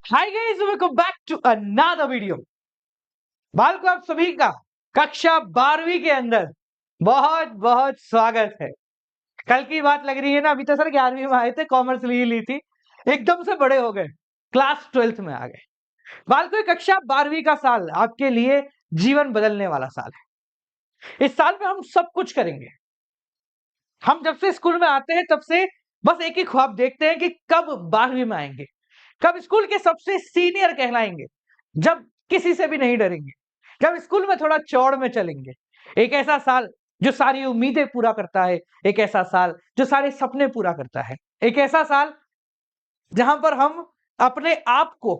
Hi guys, welcome back to another video. बालको आप सभी का कक्षा 12वीं के अंदर बहुत बहुत स्वागत है। कल की बात लग रही है ना, अभी तो सर 11वीं में आए थे, कॉमर्स ली थी, एकदम से बड़े हो गए, क्लास 12th में आ गए। बालको कक्षा 12वीं का साल आपके लिए जीवन बदलने वाला साल है। इस साल में हम सब कुछ करेंगे। हम जब से स्कूल में आते हैं तब से बस एक ही ख्वाब देखते हैं कि कब 12वीं में आएंगे, कब स्कूल के सबसे सीनियर कहलाएंगे, जब किसी से भी नहीं डरेंगे, जब स्कूल में थोड़ा चौड़ में चलेंगे। एक ऐसा साल जो सारी उम्मीदें पूरा करता है, एक ऐसा साल जो सारे सपने पूरा करता है, एक ऐसा साल जहां पर हम अपने आप को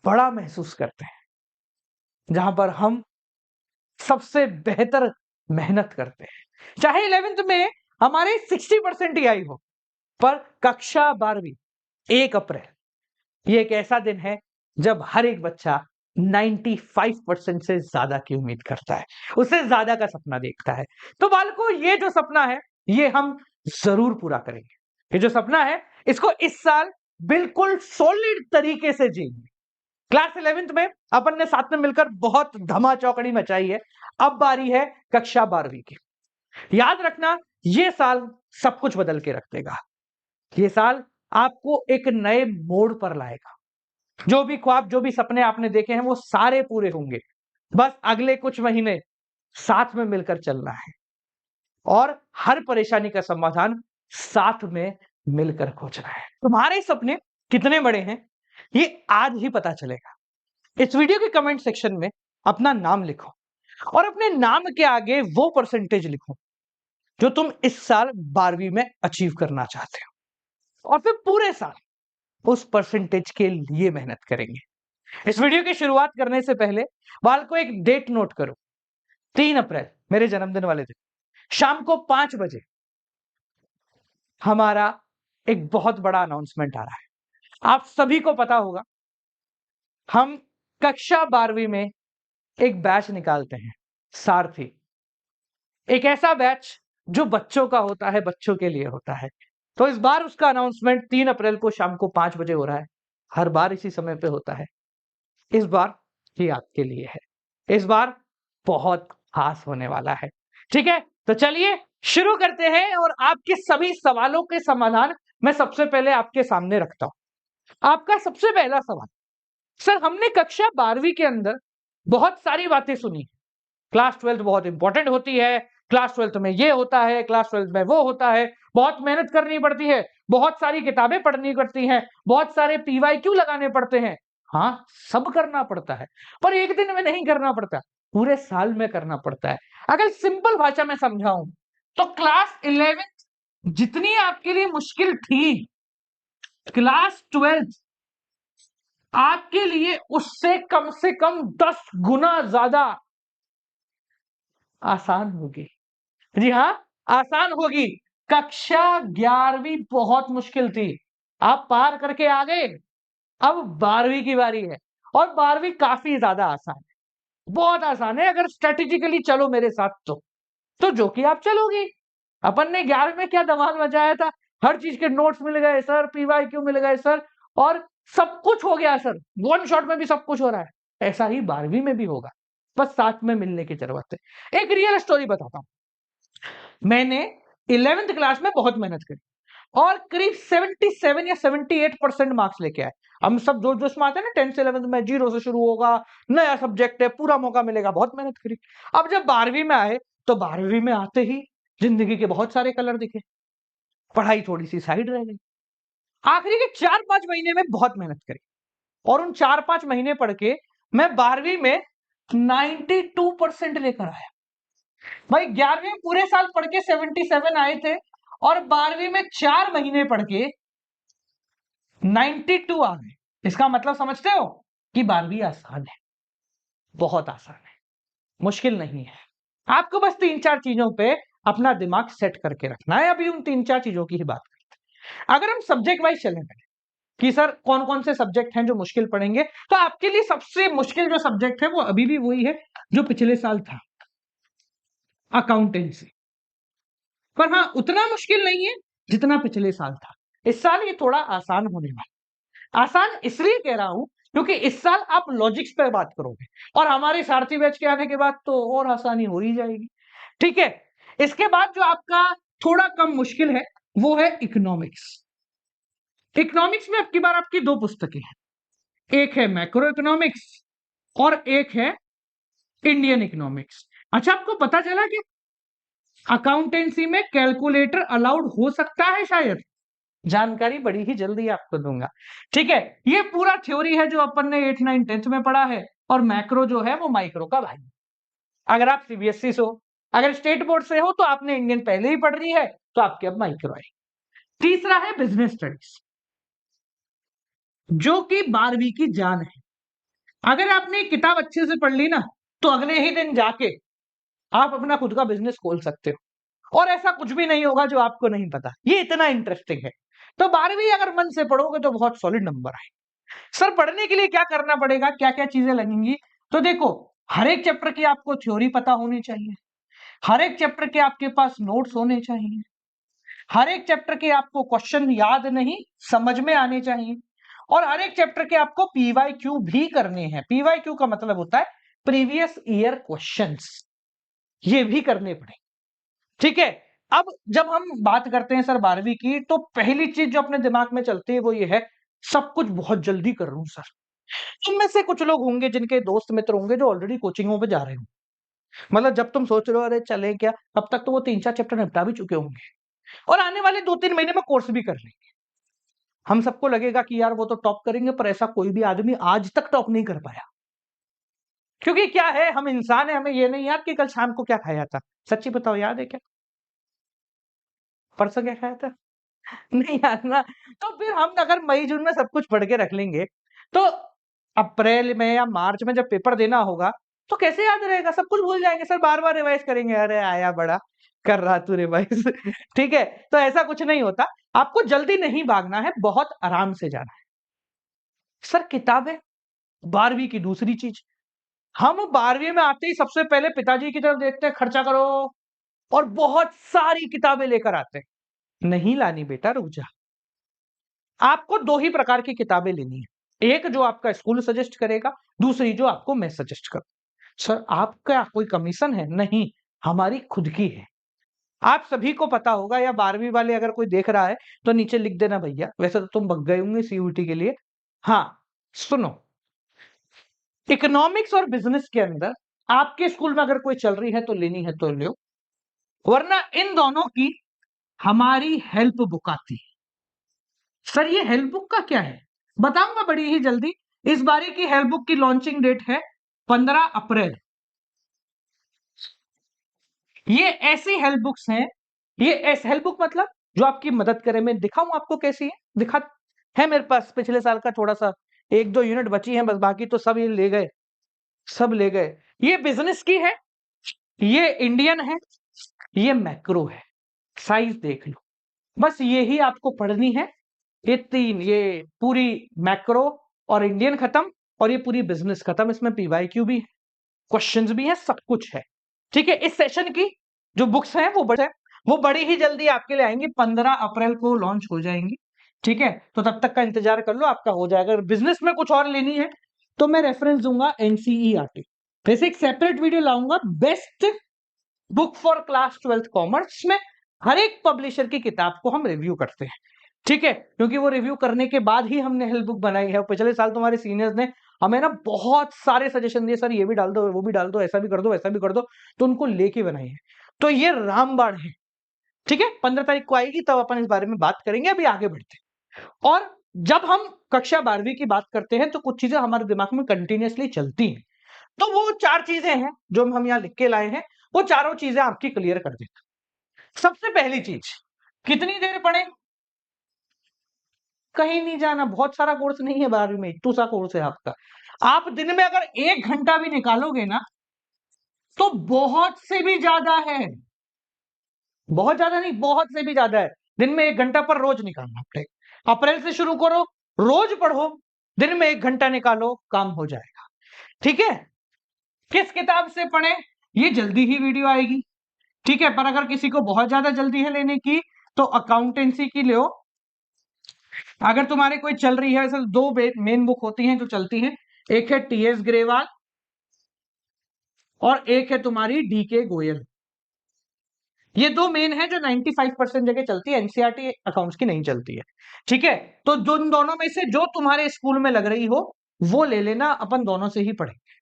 बड़ा महसूस करते हैं, जहां पर हम सबसे बेहतर मेहनत करते हैं। चाहे 11th में हमारे 60% ही आई हो, पर कक्षा 12वीं 1 अप्रैल ये एक ऐसा दिन है जब हर एक बच्चा 95% से ज्यादा की उम्मीद करता है, उससे ज्यादा का सपना देखता है। तो बालको ये जो सपना है ये हम जरूर पूरा करेंगे। ये जो सपना है इसको इस साल बिल्कुल सॉलिड तरीके से जिएंगे। क्लास 11th में अपन ने साथ में मिलकर बहुत धमा चौकड़ी मचाई है, अब बारी है कक्षा 12वीं की। याद रखना, ये साल सब कुछ बदल के रख देगा। ये साल आपको एक नए मोड़ पर लाएगा। जो भी ख्वाब, जो भी सपने आपने देखे हैं वो सारे पूरे होंगे। बस अगले कुछ महीने साथ में मिलकर चलना है और हर परेशानी का समाधान साथ में मिलकर खोजना है। तुम्हारे सपने कितने बड़े हैं ये आज ही पता चलेगा। इस वीडियो के कमेंट सेक्शन में अपना नाम लिखो और अपने नाम के आगे वो परसेंटेज लिखो जो तुम इस साल 12वीं में अचीव करना चाहते हो, और फिर पूरे साल उस परसेंटेज के लिए मेहनत करेंगे। इस वीडियो की शुरुआत करने से पहले बाल को एक डेट नोट करो। 3 अप्रैल मेरे जन्मदिन वाले दिन शाम को 5 बजे हमारा एक बहुत बड़ा अनाउंसमेंट आ रहा है। आप सभी को पता होगा, हम कक्षा 12वीं में एक बैच निकालते हैं, सारथी। एक ऐसा बैच जो बच्चों का होता है, बच्चों के लिए होता है। तो इस बार उसका अनाउंसमेंट 3 अप्रैल को शाम को 5 बजे हो रहा है। हर बार इसी समय पे होता है, इस बार ये आपके लिए है। इस बार बहुत खास होने वाला है। ठीक है, तो चलिए शुरू करते हैं और आपके सभी सवालों के समाधान मैं सबसे पहले आपके सामने रखता हूं। आपका सबसे पहला सवाल, सर हमने कक्षा 12वीं के अंदर बहुत सारी बातें सुनी। क्लास 12 बहुत इंपॉर्टेंट होती है, क्लास 12 में ये होता है, क्लास 12 में वो होता है, बहुत मेहनत करनी पड़ती है, बहुत सारी किताबें पढ़नी पड़ती हैं, बहुत सारे पीवाईक्यू लगाने पड़ते हैं। हाँ, सब करना पड़ता है, पर एक दिन में नहीं करना पड़ता, पूरे साल में करना पड़ता है। अगर सिंपल भाषा में समझाऊं तो क्लास 11th जितनी आपके लिए मुश्किल थी, क्लास 12 आपके लिए उससे कम से कम 10 गुना ज्यादा आसान होगी। जी हाँ, आसान होगी। कक्षा 11वीं बहुत मुश्किल थी, आप पार करके आ गए। अब 12वीं की बारी है और 12वीं काफी ज्यादा आसान है, बहुत आसान है अगर स्ट्रेटेजिकली चलो मेरे साथ। तो जो कि आप चलोगे। अपन ने 11वीं में क्या धमाल मचाया था, हर चीज के नोट्स मिल गए सर, पीवाईक्यू मिल गए सर, और सब कुछ हो गया सर, वन शॉट में भी सब कुछ हो रहा है। ऐसा ही 12वीं में भी होगा, बस साथ में मिलने की जरूरत है। एक रियल स्टोरी बताता हूं। मैंने 11th क्लास में बहुत मेहनत करी और करीब 77 या 78% मार्क्स लेके आए। हम सब जोश जोश में आते हैं ना, 10th से 11th में जीरो से शुरू होगा, नया सब्जेक्ट है, पूरा मौका मिलेगा, बहुत मेहनत करी। अब जब 12वीं में आए तो 12वीं में आते ही जिंदगी के बहुत सारे कलर दिखे, पढ़ाई थोड़ी सी साइड रह गई। आखिरी के 4-5 महीने में बहुत मेहनत करी और उन 4-5 महीने पढ़ के मैं 12वीं में 92% लेकर आया। भाई 11वीं में पूरे साल पढ़ के 77 आए थे और 12वीं में 4 महीने पढ़ के 92 आ गए। इसका मतलब समझते हो कि 12वीं आसान है, बहुत आसान है, मुश्किल नहीं है। आपको बस 3-4 चीजों पे अपना दिमाग सेट करके रखना है। अभी उन 3-4 चीजों की ही बात करते हैं। अगर हम सब्जेक्ट वाइज चलें कि सर कौन कौन से सब्जेक्ट हैं जो मुश्किल पड़ेंगे, तो आपके लिए सबसे मुश्किल जो सब्जेक्ट है वो अभी भी वही है जो पिछले साल था, अकाउंटेंसी। पर हाँ, उतना मुश्किल नहीं है जितना पिछले साल था। इस साल ये थोड़ा आसान होने वाला। आसान इसलिए कह रहा हूं क्योंकि इस साल आप लॉजिक्स पे बात करोगे और हमारे सारथी बैच के आने के बाद तो और आसानी हो ही जाएगी। ठीक है, इसके बाद जो आपका थोड़ा कम मुश्किल है वो है इकोनॉमिक्स। इकोनॉमिक्स में अब की बार आपकी दो पुस्तकें हैं, एक है मैक्रो इकोनॉमिक्स और एक है इंडियन इकोनॉमिक्स। अच्छा, आपको पता चला कि अकाउंटेंसी में कैलकुलेटर अलाउड हो सकता है शायद? जानकारी बड़ी ही जल्दी आपको दूंगा। ठीक है, ये पूरा थ्योरी है जो अपन ने 8, 9, 10th में पढ़ा है और मैक्रो जो है वो माइक्रो का भाई। अगर आप सीबीएसई से हो, अगर स्टेट बोर्ड से हो तो आपने इंडियन पहले ही पढ़ ली है, तो आपके अब माइक्रो है। तीसरा है बिजनेस स्टडीज, जो कि 12वीं की जान है। अगर आपने किताब अच्छे से पढ़ ली ना, तो अगले ही दिन जाके आप अपना खुद का बिजनेस खोल सकते हो और ऐसा कुछ भी नहीं होगा जो आपको नहीं पता। ये इतना इंटरेस्टिंग है। तो 12वीं अगर मन से पढ़ोगे तो बहुत सॉलिड नंबर आए। सर, पढ़ने के लिए क्या करना पड़ेगा, क्या क्या चीजें लगेंगी? तो देखो, हर एक चैप्टर की आपको थ्योरी पता होनी चाहिए, हर एक चैप्टर के आपके पास नोट्स होने चाहिए, हर एक चैप्टर के आपको क्वेश्चन याद नहीं समझ में आने चाहिए और हर एक चैप्टर के आपको पीवाईक्यू भी करने हैं। पीवाईक्यू का मतलब होता है प्रीवियस ईयर क्वेश्चंस, ये भी करने पड़े। ठीक है, अब जब हम बात करते हैं सर 12वीं की, तो पहली चीज जो अपने दिमाग में चलती है वो ये है, सब कुछ बहुत जल्दी कर रहा हूं सर। इनमें से कुछ लोग होंगे जिनके दोस्त मित्र होंगे जो ऑलरेडी कोचिंगों पे जा रहे हो, मतलब जब तुम सोच रहे हो अरे चले क्या, तब तक तो वो 3-4 चैप्टर निपटा भी चुके होंगे और आने वाले 2-3 महीने में कोर्स भी कर लेंगे। हम सबको लगेगा कि यार वो तो टॉप करेंगे, पर ऐसा कोई भी आदमी आज तक टॉप नहीं कर पाया। क्योंकि क्या है, हम इंसान है, हमें ये नहीं याद कि कल शाम को क्या खाया था। सच्ची बताओ, याद है क्या? परसों क्या खाया था? नहीं याद ना। तो फिर हम अगर मई जून में सब कुछ पढ़ के रख लेंगे, तो अप्रैल में या मार्च में जब पेपर देना होगा तो कैसे याद रहेगा? सब कुछ भूल जाएंगे सर, बार बार रिवाइज करेंगे, अरे आया बड़ा कर रहा तू रिवाइज। ठीक है, तो ऐसा कुछ नहीं होता। आपको जल्दी नहीं भागना है, बहुत आराम से जाना है। सर किताबें 12वीं की दूसरी चीज, हम 12वीं में आते ही सबसे पहले पिताजी की तरफ देखते हैं, खर्चा करो, और बहुत सारी किताबें लेकर आते हैं। नहीं लानी बेटा, रुक जा। आपको दो ही प्रकार की किताबें लेनी है, एक जो आपका स्कूल सजेस्ट करेगा, दूसरी जो आपको मैं सजेस्ट करूं। सर आपका कोई कमीशन है? नहीं, हमारी खुद की है। आप सभी को पता होगा, या 12वीं वाले अगर कोई देख रहा है तो नीचे लिख देना भैया, वैसे तो तुम बग गए होंगे सीयूटी के लिए। हाँ सुनो, इकोनॉमिक्स और बिजनेस के अंदर आपके स्कूल में अगर कोई चल रही है तो लेनी है तो लो, वरना इन दोनों की हमारी हेल्प बुक आती है। सर ये हेल्प बुक का क्या है, बताऊंगा बड़ी ही जल्दी। इस बारी की हेल्प बुक की लॉन्चिंग डेट है 15 अप्रैल। ये ऐसी हेल्प बुक्स हैं, ये ऐसी हेल्प बुक मतलब जो आपकी मदद करे। मैं दिखाऊं आपको कैसी है? दिखा है मेरे पास पिछले साल का थोड़ा सा, 1-2 यूनिट बची है बस, बाकी तो सब ये ले गए, सब ले गए। ये बिजनेस की है, ये इंडियन है, ये मैक्रो है। साइज देख लो, बस यही आपको पढ़नी है। ये तीन, ये पूरी मैक्रो और इंडियन खत्म, और ये पूरी बिजनेस खत्म। इसमें पीवाईक्यू भी है, क्वेश्चंस भी है, सब कुछ है। ठीक है, इस सेशन की जो बुक्स हैं वो बड़ी ही जल्दी आपके लिए आएंगी, 15 अप्रैल को लॉन्च हो जाएंगी। ठीक है, तो तब तक का इंतजार कर लो, आपका हो जाएगा। अगर बिजनेस में कुछ और लेनी है तो मैं रेफरेंस दूंगा एनसीईआरटी। वैसे एक सेपरेट वीडियो लाऊंगा best book for class 12th commerce में, हर एक पब्लिशर की किताब को हम रिव्यू करते हैं। ठीक है, क्योंकि वो रिव्यू करने के बाद ही हमने हेल्प बुक बनाई है। पिछले साल तुम्हारे सीनियर्स ने हमें ना बहुत सारे सजेशन दिए, सर ये भी डाल दो, वो भी डाल दो, ऐसा भी कर दो, ऐसा भी कर दो, तो उनको लेके बनाई है। तो ये रामबाण है। ठीक है, 15 तारीख को आएगी, तब अपन इस बारे में बात करेंगे। अभी आगे बढ़ते हैं। और जब हम कक्षा 12वीं की बात करते हैं तो कुछ चीजें हमारे दिमाग में कंटिन्यूअसली चलती हैं, तो वो 4 चीजें हैं जो हम यहाँ लिख के लाए हैं, वो चारों चीजें आपकी क्लियर कर देता। सबसे पहली चीज, कितनी देर पढ़े? कहीं नहीं जाना, बहुत सारा कोर्स नहीं है 12वीं में, इतना सा कोर्स है आपका। आप दिन में अगर 1 घंटा भी निकालोगे ना, तो बहुत से भी ज्यादा है। बहुत ज्यादा नहीं, बहुत से भी ज्यादा है। दिन में 1 घंटा पर रोज निकालना पड़ेगा। अप्रैल से शुरू करो, रोज पढ़ो, दिन में 1 घंटा निकालो, काम हो जाएगा। ठीक है, किस किताब से पढ़े, ये जल्दी ही वीडियो आएगी। ठीक है, पर अगर किसी को बहुत ज्यादा जल्दी है लेने की, तो अकाउंटेंसी की लो, अगर तुम्हारे कोई चल रही है, असल दो मेन बुक होती हैं जो चलती हैं, एक है टीएस ग्रेवाल और एक है तुम्हारी डीके गोयल। ये दो मेन है जो 95% जगह चलती है, एनसीईआरटी अकाउंट्स की नहीं चलती है। ठीक है, तो दोनों में से जो तुम्हारे स्कूल में लग रही हो वो ले लेना, अपन दोनों से ही पढ़ेंगे।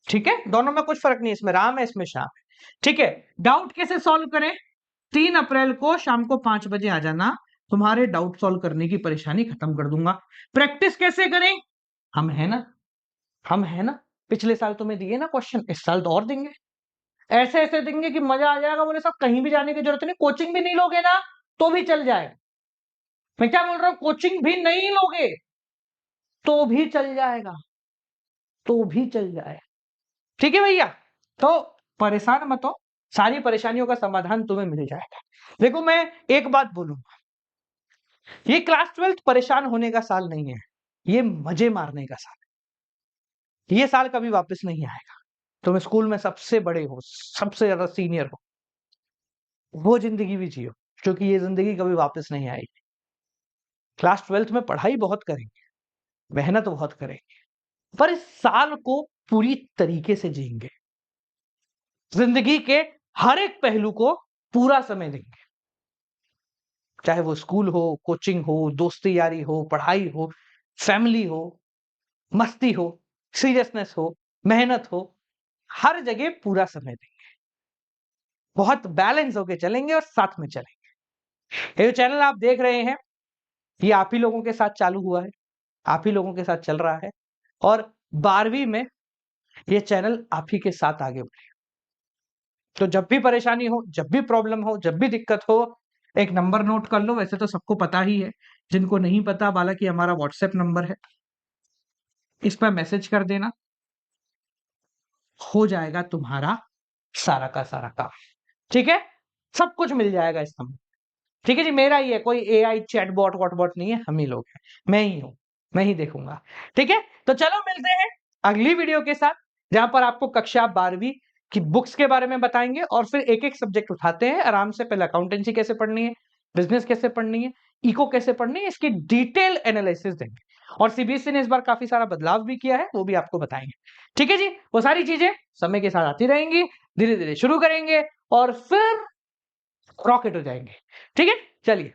ठीक है, दोनों में कुछ फर्क नहीं, इसमें राम है इसमें श्याम है। ठीक है, डाउट कैसे सॉल्व करें? 3 अप्रैल को शाम को 5 बजे आ जाना, तुम्हारे डाउट सॉल्व करने की परेशानी खत्म कर दूंगा। प्रैक्टिस कैसे करें? हम है ना, हम है ना। पिछले साल तुम्हें दिए ना क्वेश्चन, इस साल तो और देंगे, ऐसे ऐसे देंगे कि मजा आ जाएगा। बोले साहब कहीं भी जाने की जरूरत नहीं, कोचिंग भी नहीं लोगे ना तो भी चल जाएगा। मैं क्या बोल रहा हूं, कोचिंग भी नहीं लोगे तो भी चल जाएगा, तो भी चल जाए। ठीक है भैया, तो परेशान मत हो, सारी परेशानियों का समाधान तुम्हें मिल जाएगा। देखो मैं एक बात बोलूंगा, ये क्लास 12 परेशान होने का साल नहीं है, ये मजे मारने का साल है। ये साल कभी वापस नहीं आएगा। तुम स्कूल में सबसे बड़े हो, सबसे ज्यादा सीनियर हो, वो जिंदगी भी जियो, क्योंकि ये जिंदगी कभी वापस नहीं आएगी। क्लास 12 में पढ़ाई बहुत करेंगे, मेहनत बहुत करेंगे, पर इस साल को पूरी तरीके से जिएंगे, जिंदगी के हर एक पहलू को पूरा समय देंगे। चाहे वो स्कूल हो, कोचिंग हो, दोस्ती यारी हो, पढ़ाई हो, फैमिली हो, मस्ती हो, सीरियसनेस हो, मेहनत हो, हर जगह पूरा समय देंगे। बहुत बैलेंस होके चलेंगे और साथ में चलेंगे। ये जो चैनल आप देख रहे हैं, ये आप ही लोगों के साथ चालू हुआ है, आप ही लोगों के साथ चल रहा है, और 12वीं में ये चैनल आप ही के साथ आगे बढ़े। तो जब भी परेशानी हो, जब भी प्रॉब्लम हो, जब भी दिक्कत हो, एक नंबर नोट कर लो। वैसे तो सबको पता ही है, जिनको नहीं पता, बालाकि हमारा व्हाट्सएप नंबर है, इस पर मैसेज कर देना, हो जाएगा तुम्हारा सारा का सारा काम। ठीक है, सब कुछ मिल जाएगा इस नंबर। ठीक है जी, मेरा ही है, कोई एआई चैटबॉट वॉटबॉट नहीं है, हम ही लोग हैं, मैं ही हूं, मैं ही देखूंगा। ठीक है, तो चलो मिलते हैं अगली वीडियो के साथ, जहां पर आपको कक्षा 12वीं की बुक्स के बारे में बताएंगे और फिर एक एक सब्जेक्ट उठाते हैं आराम से। पहले अकाउंटेंसी कैसे पढ़नी है, बिजनेस कैसे पढ़नी है, इको कैसे पढ़नी है, इसकी डिटेल एनालिसिस देंगे। और सीबीएसई ने इस बार काफी सारा बदलाव भी किया है, वो भी आपको बताएंगे। ठीक है जी, वो सारी चीजें समय के साथ आती रहेंगी, धीरे धीरे शुरू करेंगे और फिर रॉकेट हो जाएंगे। ठीक है, चलिए